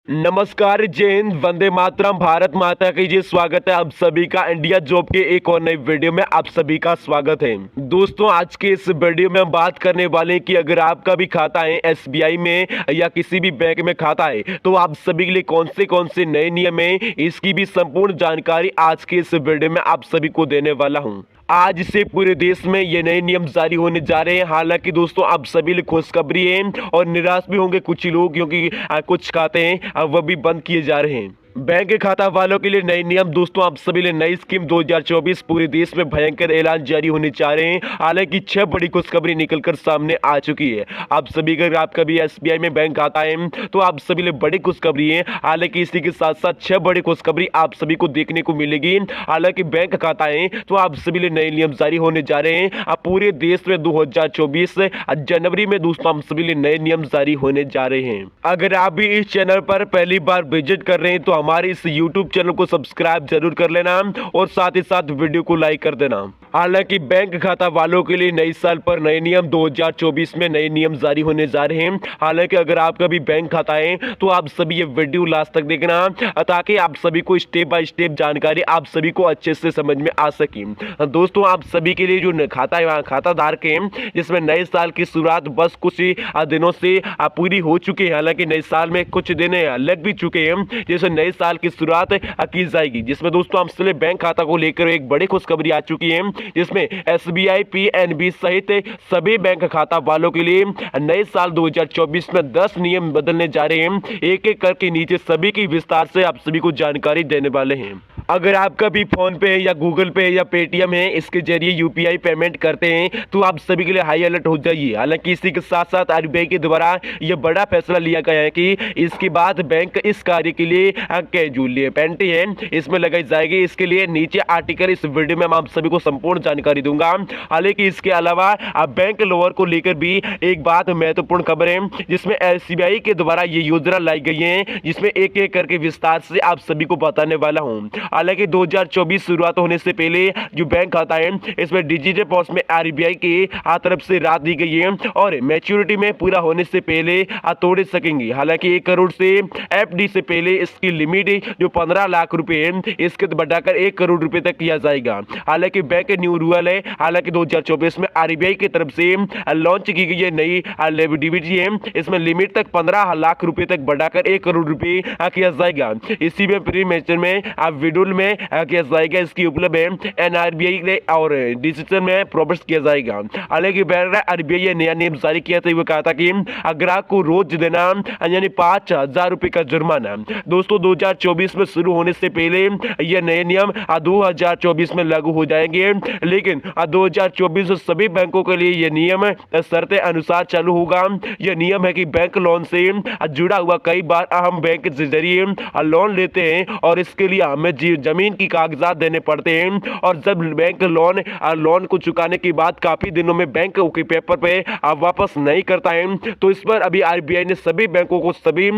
नमस्कार, जय हिंद, वंदे मातरम, भारत माता की जय। स्वागत है आप सभी का इंडिया जॉब के एक और नई वीडियो में। आप सभी का स्वागत है दोस्तों। आज के इस वीडियो में हम बात करने वाले हैं कि अगर आपका भी खाता है एसबीआई में या किसी भी बैंक में खाता है तो आप सभी के लिए कौन से नए नियम है, इसकी भी संपूर्ण जानकारी आज के इस वीडियो में आप सभी को देने वाला हूँ। आज से पूरे देश में ये नए नियम जारी होने जा रहे हैं। हालांकि दोस्तों आप सभी लिए खुशखबरी है और निराश भी होंगे कुछ लोग, क्योंकि कुछ खाते हैं वह भी बंद किए जा रहे हैं। बैंक खाता वालों के लिए नए नियम। दोस्तों आप सभी लिए नई स्कीम 2024 पूरे देश में भयंकर ऐलान जारी होने जा रहे हैं। हालांकि 6 बड़ी खुशखबरी निकलकर सामने आ चुकी है। आप सभी अगर आपका भी एसबीआई में बैंक खाता है तो आप सभी लिए बड़ी खुशखबरी है। हालांकि इसी के साथ साथ 6 बड़ी खुशखबरी आप सभी को देखने को मिलेगी। हालांकि बैंक खाता है तो आप सभी लिए नए नियम जारी होने जा रहे हैं। अब पूरे देश में 2024 जनवरी में दोस्तों हम सभी लिए नए नियम जारी होने जा रहे हैं। अगर आप भी इस चैनल पर पहली बार विजिट कर रहे हैं तो हमारे इस YouTube चैनल को सब्सक्राइब जरूर कर लेना और साथ ही साथ वीडियो को लाइक कर देना। हालांकि बैंक खाता वालों के लिए नए साल पर नए नियम 2024 में नए नियम जारी होने जा रहे हैं। हालांकि अगर आपका भी बैंक खाता है तो आप सभी ये वीडियो लास्ट तक देखना ताकि आप सभी को स्टेप बाय स्टेप जानकारी आप सभी को अच्छे से समझ में आ सके। दोस्तों आप सभी के लिए जो खाता है, खाता धारक है, जिसमें नए साल की शुरुआत बस कुछ ही दिनों से पूरी हो चुकी है। हालांकि नए साल में कुछ दिन लग भी चुके हैं, जैसे नए साल की शुरुआत की जाएगी, जिसमें दोस्तों हम सभी बैंक खाता को लेकर एक बड़ी खुशखबरी आ चुकी है, जिसमें एसबीआई, पीएनबी सहित सभी बैंक खाता वालों के लिए नए साल 2024 में 10 नियम बदलने जा रहे हैं। एक एक करके नीचे सभी की विस्तार से आप सभी को जानकारी देने वाले हैं। अगर आपका भी फोन पे या गूगल पे या पेटीएम है, इसके जरिए यूपीआई पेमेंट करते हैं तो आप सभी के लिए हाई अलर्ट हो जाइए। हालांकि इसी के साथ साथ आरबीआई के द्वारा यह बड़ा फैसला लिया गया है कि इसके बाद बैंक इस कार्य के लिए कैजुअल पेनल्टी है इसमें लगाई जाएगी। इसके लिए नीचे आर्टिकल इस वीडियो में आप सभी को संपूर्ण जानकारी दूंगा। हालांकि इसके अलावा बैंक लोअर को लेकर भी एक बात महत्वपूर्ण खबर है, जिसमें एसबीआई के द्वारा ये योजना लाई गई है, जिसमें एक एक करके विस्तार से आप सभी को बताने वाला हूँ। हालांकि 2024 शुरुआत होने से पहले जो बैंक खाता है इसमें डिजिटल पॉस में आरबीआई की तरफ से राहत दी गई है और मैच्योरिटी में पूरा होने से पहले तोड़ सकेंगे। हालांकि 1 करोड़ से एफडी से पहले इसकी लिमिट जो 15 लाख रुपए है इसके बढ़ाकर 1 करोड़ रुपए तक किया जाएगा। हालांकि बैंक न्यू रूल है। हालांकि 2024 में आरबीआई की तरफ से लॉन्च की गई है नई लिक्विडिटी है, इसमें लिमिट तक 15 लाख रुपए तक बढ़ाकर 1 करोड़ रुपए किया जाएगा। इसी में प्री मैचर में विड्रॉल में किया जाएगा। इसकी उपलब्ध है एनआरबीआई और डिसीजन में प्रोसेस किया जाएगा। हालांकि आरबीआई ने नया नियम जारी किया था, वो कहा था कि ग्राहक को रोज देना यानी 5,000 रुपए का जुर्माना। दोस्तों 2024 में शुरू होने से पहले यह नए नियम 2024 में लागू हो जाएंगे, लेकिन 2024 सभी बैंकों के लिए यह नियम शर्तें अनुसार चालू होगा। यह नियम है कि बैंक लोन से जुड़ा हुआ कई बार हम बैंक के जरिए लोन लेते हैं और इसके लिए हमें जमीन की कागजात देने पड़ते हैं, और जब बैंक लोन को चुकाने के बाद काफी दिनों में बैंक के पेपर पे वापस नहीं करता है तो इस पर अभी आरबीआई ने सभी बैंकों को सभी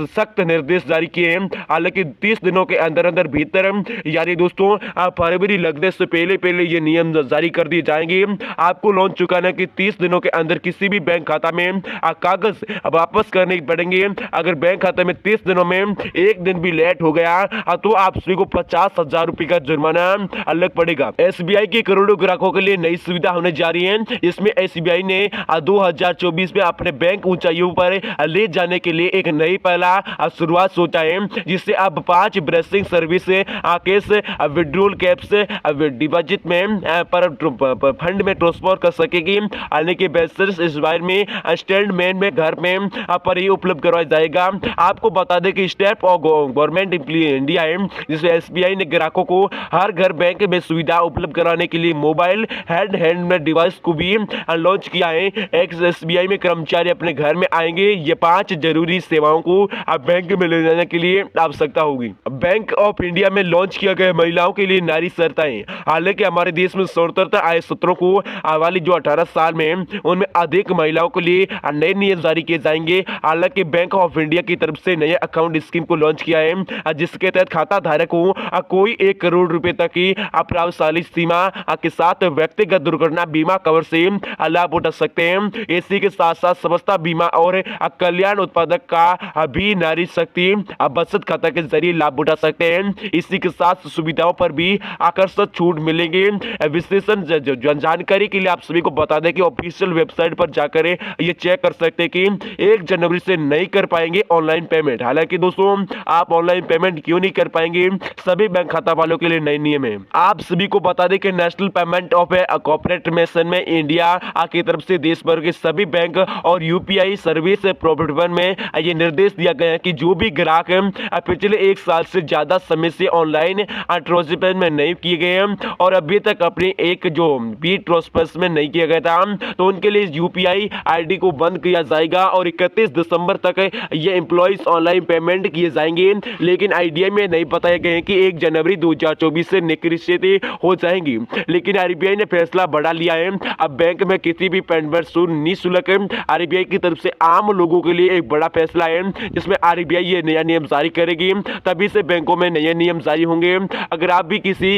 सख्त निर्देश जारी किए हैं। हालांकि 30 दिनों के अंदर अंदर भीतर यानी दोस्तों फरवरी लगने से पहले ये नियम जारी कर दिए जाएंगे। आपको लोन चुकाने के 30 दिनों के अंदर किसी भी बैंक खाता में कागज वापस करने पड़ेंगे। अगर बैंक खाते में 30 दिनों में एक दिन भी लेट हो गया तो आप सभी को 50,000 रुपए का जुर्माना अलग पड़ेगा। एसबीआई के करोड़ों ग्राहकों के लिए नई सुविधा होने जा रही है। इसमें एसबीआई ने 2024 में अपने बैंक ऊंचाइयों पर ले जाने के लिए एक नई पहला शुरुआत सोचा है, जिससे अब 5 bracing service cash withdrawal caps deposit में पर फंड में ट्रांसफर कर सकेगी। आने के बेसिस इस बार में स्टेटमेंट में घर में पर ही उपलब्ध करवाया जाएगा। आपको बता दें कि स्टेप और गवर्नमेंट इंडिया है, जिसमें एसबीआई ने ग्राहकों को हर घर बैंक में सुविधा उपलब्ध कराने के लिए मोबाइल हैंड में डिवाइस को भी लॉन्च किया है। एसबीआई में कर्मचारी अपने घर में आएंगे। ये 5 जरूरी सेवाओं को बैंक में ले जाने के लिए आवश्यकता होगी। बैंक ऑफ इंडिया में लॉन्च किया गया महिलाओं के लिए नारी सरताएं। हालांकि हमारे देश में स्वतंत्रता आय सूत्रों को वाली जो 18 साल में उनमें अधिक महिलाओं के लिए नए नियम जारी किए जाएंगे। हालांकि बैंक ऑफ इंडिया की तरफ से नए अकाउंट स्कीम को लॉन्च किया है, जिसके तहत खाता धारक को कोई 1 करोड़ रुपए तक की प्रभावशाली सीमा के साथ व्यक्तिगत दुर्घटना बीमा कवर से लाभ उठा सकते हैं। इसी के साथ साथ समस्ता बीमा और कल्याण उत्पादक का भी नारी शक्ति बचत खाता के जरिए लाभ उठा सकते हैं। इसी के साथ सुविधाओं पर भी आकर्षक छूट मिलेंगे। विशेषण जानकारी के लिए आप सभी को बता दें कि ऑफिशियल वेबसाइट पर जाकर ये चेक कर सकते हैं कि 1 जनवरी से नहीं कर पाएंगे ऑनलाइन पेमेंट। हालांकि दोस्तों आप ऑनलाइन पेमेंट क्यों नहीं कर पाएंगे, सभी बैंक खाता वालों के लिए नए नियम है। आप सभी को बता दें कि नेशनल पेमेंट ऑफ कॉर्पोरेशन में इंडिया की तरफ से देश भर के सभी बैंक और यूपीआई सर्विस प्रोवाइडर में ये निर्देश दिया गया है कि जो भी ग्राहक पिछले 1 साल से ज्यादा समय से ऑनलाइन ट्रांजैक्शन में नहीं किए गए हैं और अभी तक अपने एक जो भी ट्रांसफर में नहीं किया गया था, तो उनके लिए यूपीआई आईडी को बंद किया जाएगा और 31 दिसंबर तक ये एम्प्लॉइज ऑनलाइन पेमेंट किए जाएंगे। लेकिन आईडीआई में नहीं बताया गया है कि 1 जनवरी 2024 से निष्क्रिय हो जाएंगी। लेकिन आरबीआई ने फैसला बढ़ा लिया है। अब बैंक में किसी भी पेमेंट निःशुल्क आरबीआई की तरफ से आम लोगों के लिए एक बड़ा फैसला है, जिसमें आरबीआई ये नया नियम जारी करेगी। तभी से बैंकों में नए नियम जारी होंगे। अगर आप भी किसी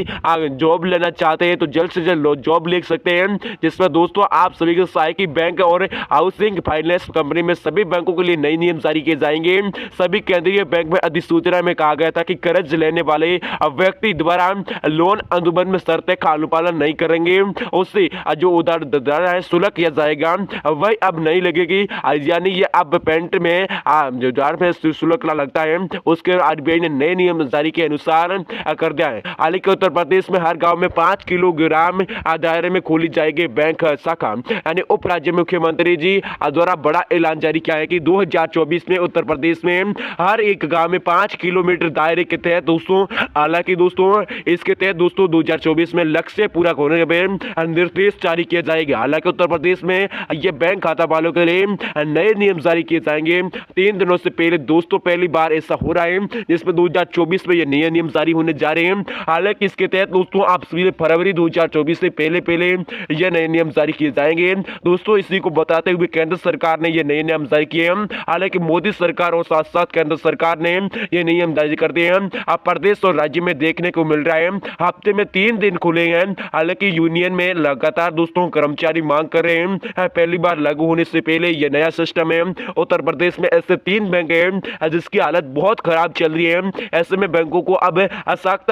जॉब लेना चाहते हैं तो जल्द से जल्द जॉब ले सकते हैं, जिसमें दोस्तों आप सभी को सहायकी बैंक और हाउसिंग फाइनेंस कंपनी में सभी बैंकों के लिए नए नियम जारी किए जाएंगे। सभी केंद्रीय बैंक में अधिसूचना में कहा गया था कि कर्ज लेने वाले व्यक्ति द्वारा लोन अनुबंध में शर्तें का अनुपालन नहीं करेंगे, उससे जो उधार है शुल्क किया जाएगा वह अब नहीं लगेगी। यानी ये अब पेमेंट में जो उधार में शुल्क लगता है उसके आरबीआई ने नए नियम जारी के अनुसार कर दिया है। हालांकि उत्तर प्रदेश में हर गांव में 5 किलोग्राम दायरे में खोली जाएगी बैंक शाखा। यानी उप राज्य मुख्यमंत्री जी द्वारा बड़ा ऐलान जारी किया है कि 2024 में उत्तर प्रदेश में हर एक गांव में 5 किलोमीटर दायरे के तहत दोस्तों, हालांकि दोस्तों इसके तहत दोस्तों 2024 में लक्ष्य पूरा होने में निर्देश जारी किए जाएंगे। हालांकि उत्तर प्रदेश में ये बैंक खाता वालों के लिए नए नियम जारी किए जाएंगे। 3 दिनों से पहले दोस्तों पहली बार ऐसा हो रहा है, जिसमें 2024 में ये नए नियम जारी होने जा रहे हैं। हालांकि इसके तहत दोस्तों आप सभी फरवरी 2024 से पहले ये नए नियम जारी किए जाएंगे। दोस्तों इसी को बताते हुए केंद्र सरकार ने ये नए नियम जारी किए हैं। हालांकि मोदी सरकार और साथ साथ केंद्र सरकार ने ये नियम जारी कर दिए हैं। अब प्रदेश और राज्य में देखने को मिल रहा है हफ्ते में 3 दिन खुले हैं। हालांकि यूनियन में लगातार दोस्तों कर्मचारी मांग कर रहे हैं। पहली बार लागू होने से पहले यह नया सिस्टम है। उत्तर प्रदेश में ऐसे 3 बैंक हैं जिसकी हालत बहुत खराब चल रही है। ऐसे में बैंकों को अब सख्त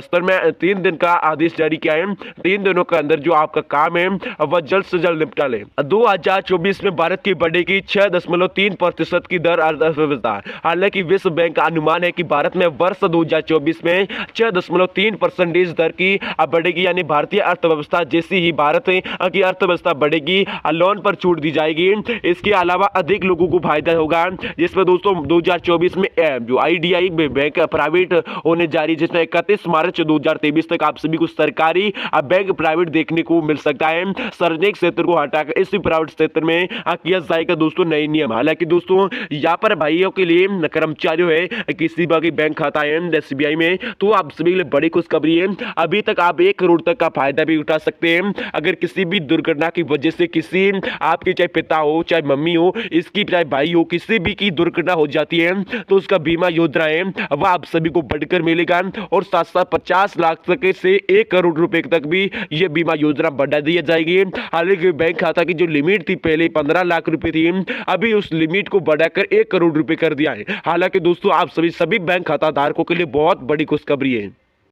स्तर में 3 दिन का आदेश जारी किया है। 3 दिनों के अंदर जो आपका काम है वह जल्द से जल्द निपटा ले। 2024 में भारत की बढ़ेगी 6.3% की दर अर्थव्यवस्था। हालांकि विश्व बैंक का अनुमान है कि भारत में वर्ष 2024 में 6.3% दर की बढ़ेगी। यानी भारतीय अर्थव्यवस्था जैसी ही भारत की अर्थव्यवस्था बढ़ेगी, लोन पर छूट दी जाएगी। इसके अलावा अधिक लोगों को फायदा होगा, जिसमें दोस्तों 2024 में जो आईडीआई बैंक प्राइवेट होने जा रही है, जिसमें 31 मार्च 2023 तक आप सभी को सरकारी बैंक प्राइवेट देखने को मिल सकता है। सार्वजनिक क्षेत्र को हटाकर इसी प्राइवेट क्षेत्र में किया जाएगा दोस्तों नए नियम। हालांकि दोस्तों यहाँ पर भाइयों के लिए कर्मचारियों है किसी बाकी बैंक खाता है एसबीआई में, तो आप सभी के लिए बड़ी खुशखबरी है। अभी तक आप 1 करोड़ तक का फायदा भी उठा सकते हैं। अगर किसी भी दुर्घटना की वजह से किसी आपके चाहे पिता हो चाहे मम्मी हो, इसकी चाहे भाई हो, किसी भी की दुर्घटना हो जाती है तो उसका बीमा योजना है वह आप सभी को बढ़कर मिलेगा और साथ साथ 50 लाख तक से 1 करोड़ रुपए तक भी यह बीमा योजना बढ़ा दी जाएगी। हालांकि बैंक खाता की जो लिमिट थी पहले 15 लाख रुपए थी, अभी उस लिमिट को बढ़ाकर 1 करोड़ रुपए कर दिया है। हालांकि दोस्तों आप सभी बैंक खाता धारकों के लिए बहुत बड़ी खुशखबरी है।